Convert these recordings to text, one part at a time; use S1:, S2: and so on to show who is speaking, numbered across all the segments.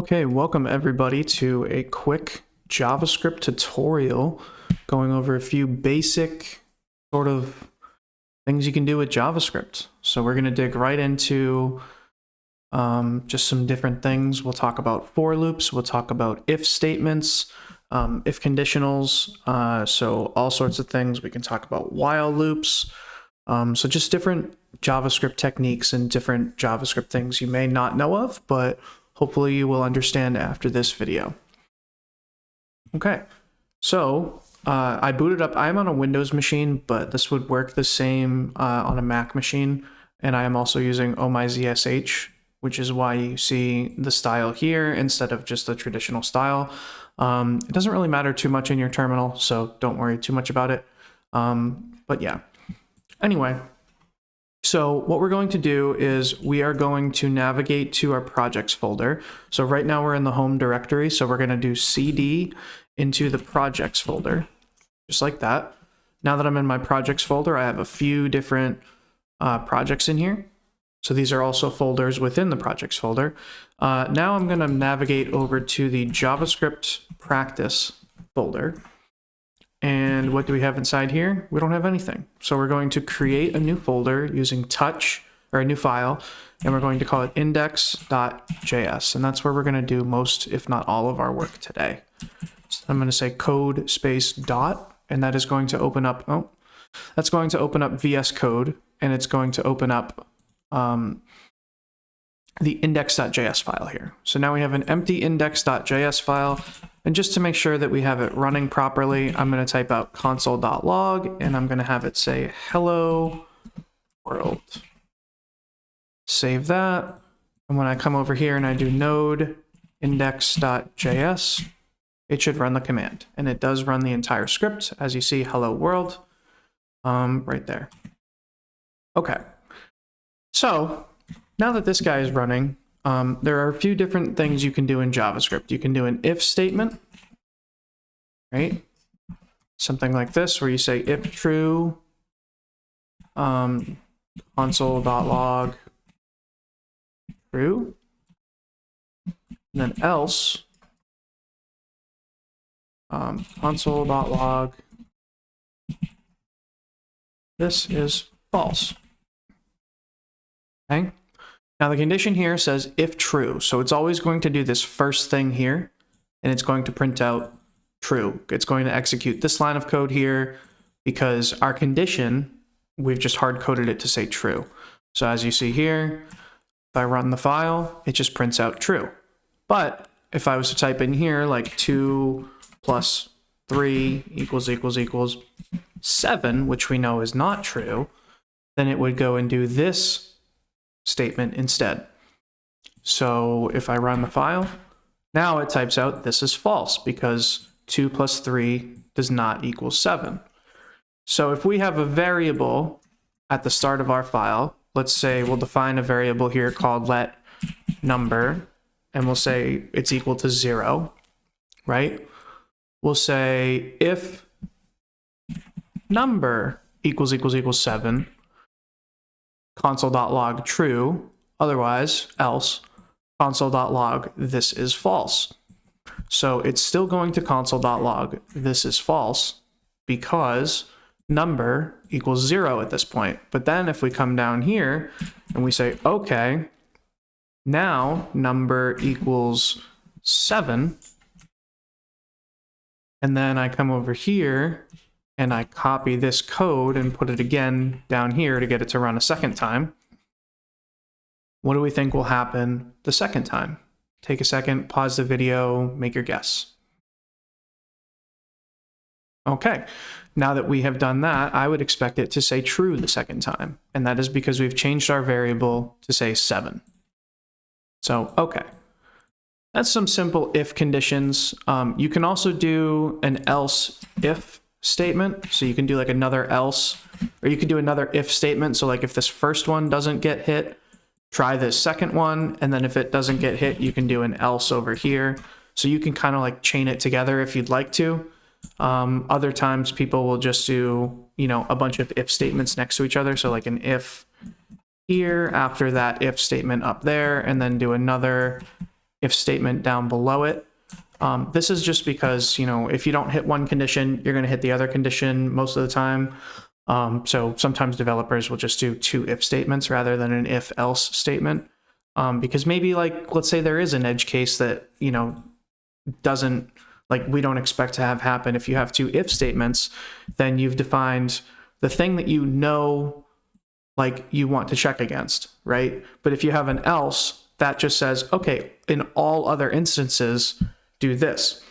S1: Okay, welcome everybody to a quick JavaScript tutorial going over a few basic sort of things you can do with JavaScript. So we're going to dig right into just some different things. We'll talk about for loops, we'll talk about if statements, if conditionals, so all sorts of things. We can talk about while loops. So just different JavaScript techniques and different JavaScript things you may not know of, but hopefully you will understand after this video. Okay, so I booted up. I'm on a Windows machine, but this would work the same on a Mac machine. And I am also using OhmyZSH, which is why you see the style here instead of just the traditional style. It doesn't really matter too much in your terminal, so don't worry too much about it. But yeah, anyway. So what we're going to do is we are going to navigate to our projects folder. So right now we're in the home directory. So we're going to do CD into the projects folder, just like that. Now that I'm in my projects folder, I have a few different projects in here. So these are also folders within the projects folder. Now I'm going to navigate over to the JavaScript practice folder. And what do we have inside here? We don't have anything. So we're going to create a new folder using touch, or a new file, and we're going to call it index.js. And that's where we're going to do most, if not all, of our work today. So I'm going to say code space dot, and that is going to open up, that's going to open up VS Code, and it's going to open up the index.js file here. So now we have an empty index.js file. And just to make sure that we have it running properly, I'm going to type out console.log and I'm going to have it say hello world. Save that. And when I come over here and I do node index.js, it should run the command. And it does run the entire script, as you see, hello world, right there. Okay. So now that this guy is running, there are a few different things you can do in JavaScript. You can do an if statement, right? Something like this, where you say if true, console.log true, and then else, console.log this is false. Okay. Now the condition here says if true, so it's always going to do this first thing here, and it's going to print out true. It's going to execute this line of code here because our condition, we've just hard-coded it to say true. So as you see here, if I run the file, it just prints out true. But if I was to type in here like 2 plus 3 equals 7, which we know is not true, then it would go and do this statement instead. So if I run the file, now it types out this is false because 2 plus 3 does not equal 7. So if we have a variable at the start of our file, let's say we'll define a variable here called let number, and we'll say it's equal to 0, right? We'll say if number equals 7, console.log true, otherwise else, console.log this is false. So it's still going to console.log this is false because number equals 0 at this point. But then if we come down here and we say, okay, now number equals 7, and then I come over here and I copy this code and put it again down here to get it to run a second time, what do we think will happen the second time? Take a second, pause the video, make your guess. Okay, now that we have done that, I would expect it to say true the second time, and that is because we've changed our variable to say 7. So, okay. That's some simple if conditions. You can also do an else if statement. So you can do like another else, or you could do another if statement. So like if this first one doesn't get hit, try this second one. And then if it doesn't get hit, you can do an else over here. So you can kind of like chain it together if you'd like to. Other times people will just do, a bunch of if statements next to each other. So like an if here after that if statement up there, and then do another if statement down below it. This is just because, if you don't hit one condition, you're going to hit the other condition most of the time. So sometimes developers will just do 2 if statements rather than an if else statement. Because maybe let's say there is an edge case that, doesn't, we don't expect to have happen. If you have 2 if statements, then you've defined the thing that you want to check against, right? But if you have an else, that just says, okay, in all other instances, do this.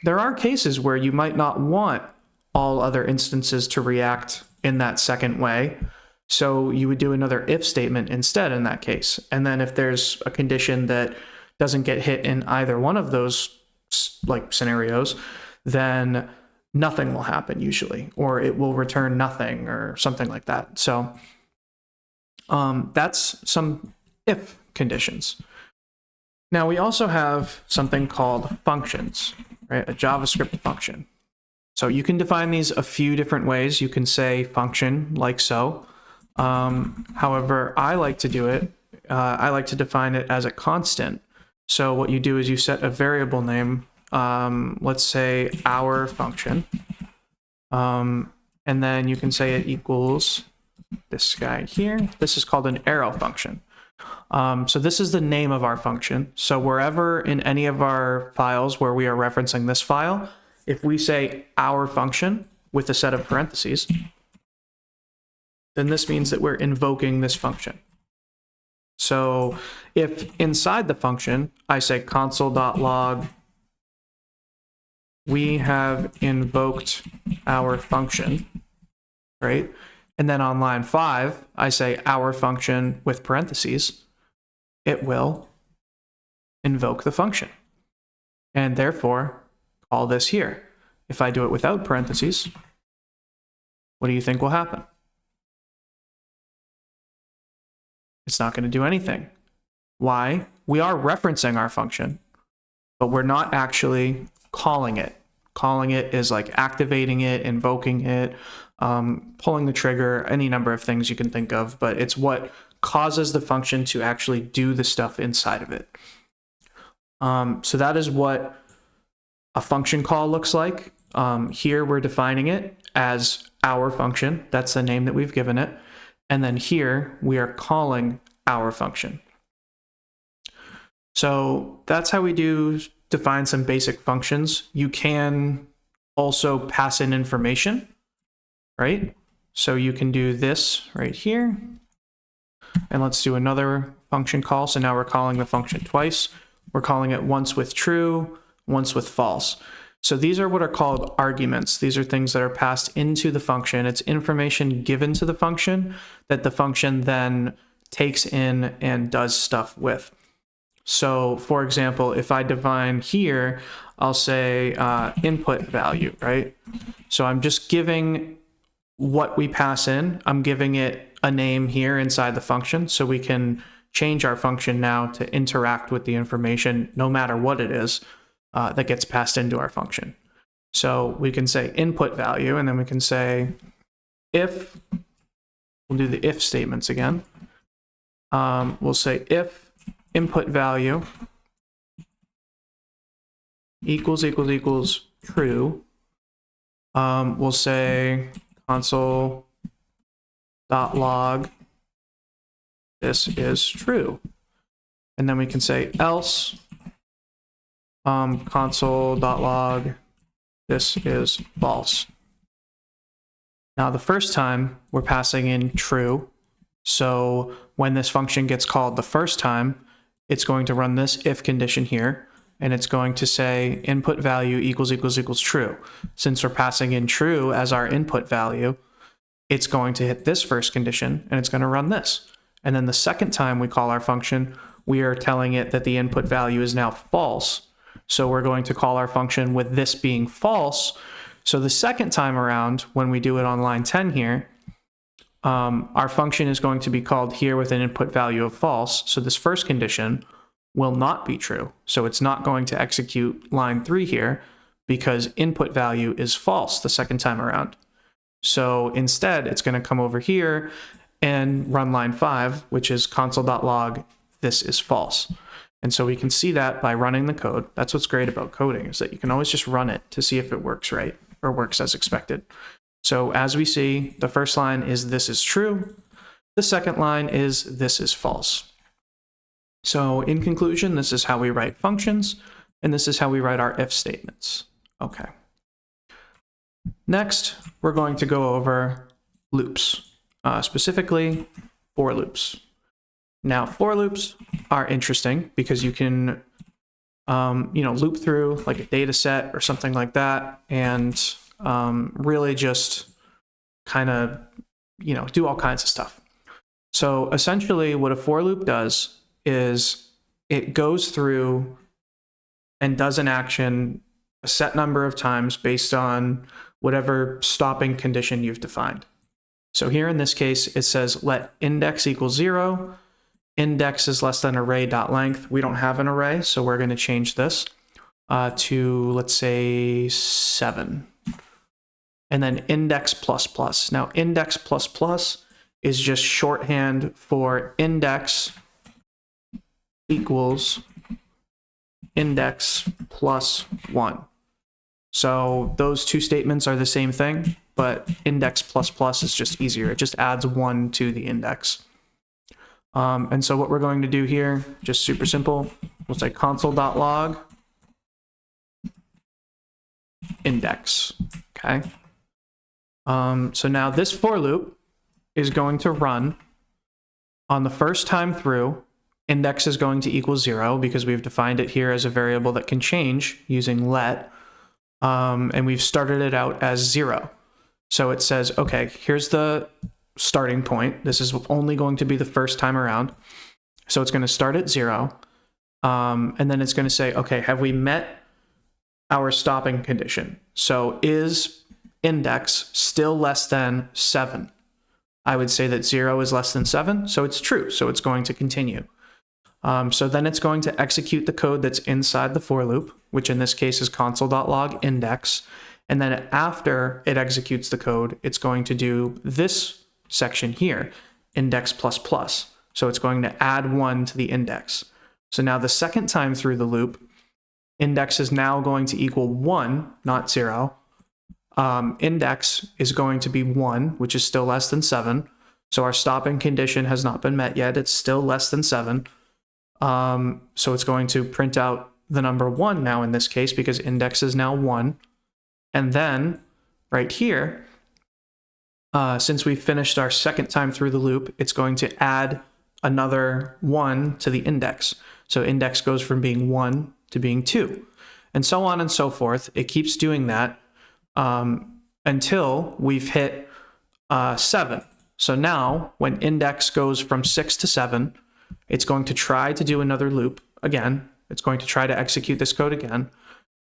S1: There are cases where you might not want all other instances to react in that second way. So you would do another if statement instead in that case. And then if there's a condition that doesn't get hit in either one of those scenarios, then nothing will happen usually, or it will return nothing or something like that. So that's some if conditions. Now we also have something called functions, right? A JavaScript function. So you can define these a few different ways. You can say function like so. However, I like to do it. I like to define it as a constant. So what you do is you set a variable name, let's say our function, and then you can say it equals this guy here. This is called an arrow function. So this is the name of our function. So wherever in any of our files where we are referencing this file, if we say our function with a set of parentheses, then this means that we're invoking this function. So if inside the function, I say console.log, we have invoked our function, right? And then on line 5, I say our function with parentheses, it will invoke the function. And therefore, call this here. If I do it without parentheses, what do you think will happen? It's not going to do anything. Why? We are referencing our function, but we're not actually calling it. Calling it is like activating it, invoking it, pulling the trigger, any number of things you can think of, but it's what causes the function to actually do the stuff inside of it. So that is what a function call looks like. Here we're defining it as our function. That's the name that we've given it. And then here we are calling our function. So that's how we define some basic functions. You can also pass in information, right? So you can do this right here. And let's do another function call. So now we're calling the function twice. We're calling it once with true, once with false. So these are what are called arguments. These are things that are passed into the function. It's information given to the function that the function then takes in and does stuff with. So for example, if I define here, I'll say input value, right? So I'm just giving what we pass in. I'm giving it a name here inside the function, so we can change our function now to interact with the information no matter what it is that gets passed into our function. So we can say input value, and then we can say if, we'll do the if statements again. We'll say if input value equals true, we'll say console.log this is true. And then we can say else console.log this is false. Now the first time we're passing in true. So when this function gets called the first time, it's going to run this if condition here, and it's going to say input value equals true. Since we're passing in true as our input value, it's going to hit this first condition and it's going to run this. And then the second time we call our function, we are telling it that the input value is now false. So we're going to call our function with this being false. So the second time around, when we do it on line 10 here, our function is going to be called here with an input value of false. So this first condition will not be true. So it's not going to execute line 3 here because input value is false the second time around. So instead, it's going to come over here and run line 5, which is console.log this is false. And so we can see that by running the code. That's what's great about coding, is that you can always just run it to see if it works right or works as expected. So as we see, the first line is this is true. The second line is this is false. So in conclusion, this is how we write functions, and this is how we write our if statements. Okay. Next, we're going to go over loops, specifically for loops. Now, for loops are interesting because you can, loop through like a data set or something like that, and really just kind of, do all kinds of stuff. So essentially what a for loop does is it goes through and does an action a set number of times based on whatever stopping condition you've defined. So here in this case, it says let index equal 0. Index is less than array.length. We don't have an array, so we're going to change this to, let's say, 7. And then index plus plus. Now, index plus plus is just shorthand for index equals index plus 1. So those two statements are the same thing, but index plus plus is just easier. It just adds 1 to the index. And so what we're going to do here, just super simple, we'll say console.log index, okay? So now this for loop is going to run on the first time through. Index is going to equal 0 because we've defined it here as a variable that can change using let, and we've started it out as 0. So it says, okay, here's the starting point. This is only going to be the first time around. So it's going to start at 0. And then it's going to say, okay, have we met our stopping condition? So is index still less than 7? I would say that 0 is less than 7, so it's true. So it's going to continue. So then it's going to execute the code that's inside the for loop, which in this case is console.log index. And then after it executes the code, it's going to do this section here, index plus plus. So it's going to add 1 to the index. So now the second time through the loop, index is now going to equal 1, not 0. Index is going to be 1, which is still less than 7. So our stopping condition has not been met yet. It's still less than 7. So it's going to print out the number 1 now in this case because index is now 1. And then right here, since we finished our second time through the loop, it's going to add another 1 to the index. So index goes from being 1 to being 2, and so on and so forth. It keeps doing that until we've hit 7. So now when index goes from 6 to 7, it's going to try to do another loop again. It's going to try to execute this code again.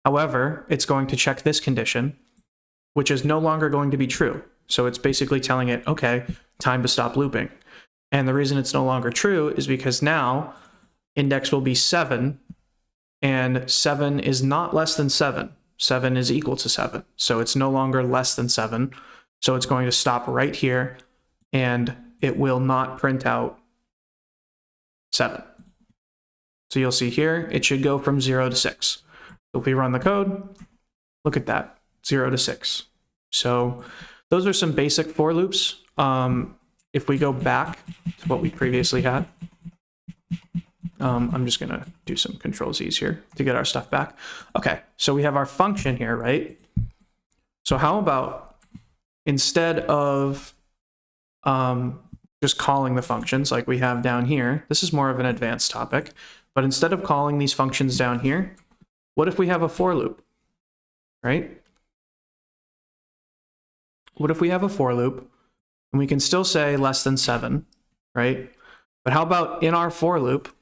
S1: However, it's going to check this condition, which is no longer going to be true. So it's basically telling it, okay, time to stop looping. And the reason it's no longer true is because now index will be 7, and 7 is not less than 7. 7 is equal to 7. So it's no longer less than 7. So it's going to stop right here, and it will not print out 7. So you'll see here, it should go from 0 to 6. So if we run the code, look at that, 0 to 6. So those are some basic for loops. If we go back to what we previously had, I'm just gonna do some Control-Z's here to get our stuff back. Okay, so we have our function here, right? So how about instead of just calling the functions like we have down here, this is more of an advanced topic, but instead of calling these functions down here, what if we have a for loop, right? What if we have a for loop and we can still say less than 7, right? But how about in our for loop,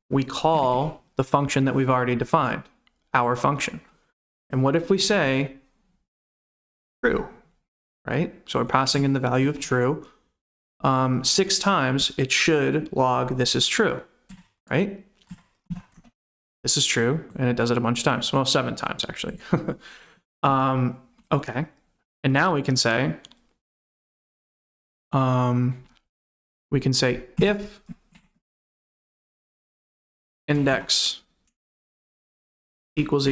S1: we call the function that we've already defined, our function. And what if we say true, right? So we're passing in the value of true. 6 times, it should log this is true, right? This is true, and it does it a bunch of times. Well, 7 times, actually. Okay. And now we can say, if index equals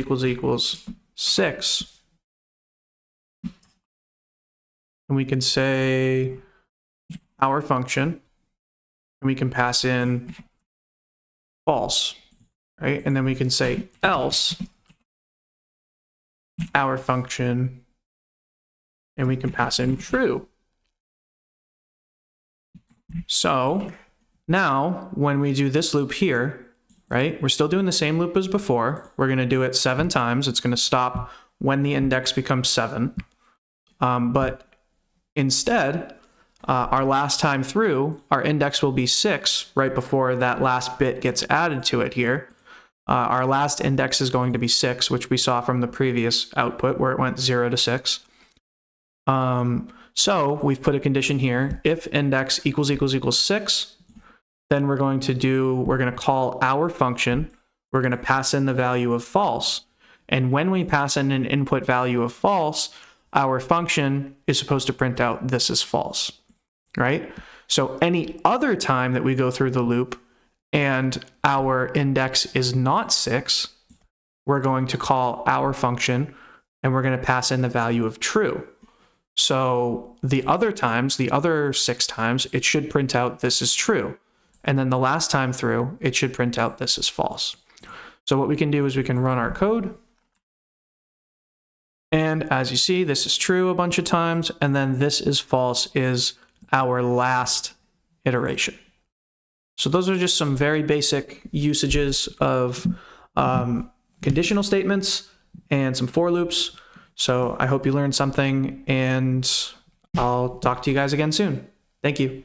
S1: 6. And we can say our function, and we can pass in false, right? And then we can say else our function, and we can pass in true. So now when we do this loop here, right, we're still doing the same loop as before. We're going to do it 7 times. It's going to stop when the index becomes 7. But instead, our last time through, our index will be 6 right before that last bit gets added to it here. Our last index is going to be 6, which we saw from the previous output where it went 0 to 6. So we've put a condition here. If index equals 6, then we're going to call our function. We're going to pass in the value of false. And when we pass in an input value of false, our function is supposed to print out this is false, right? So any other time that we go through the loop and our index is not 6, we're going to call our function and we're going to pass in the value of true. So the other 6 times, it should print out this is true. And then the last time through, it should print out this is false. So what we can do is we can run our code. And as you see, this is true a bunch of times, and then this is false is our last iteration. So those are just some very basic usages of conditional statements and some for loops. So I hope you learned something, and I'll talk to you guys again soon. Thank you.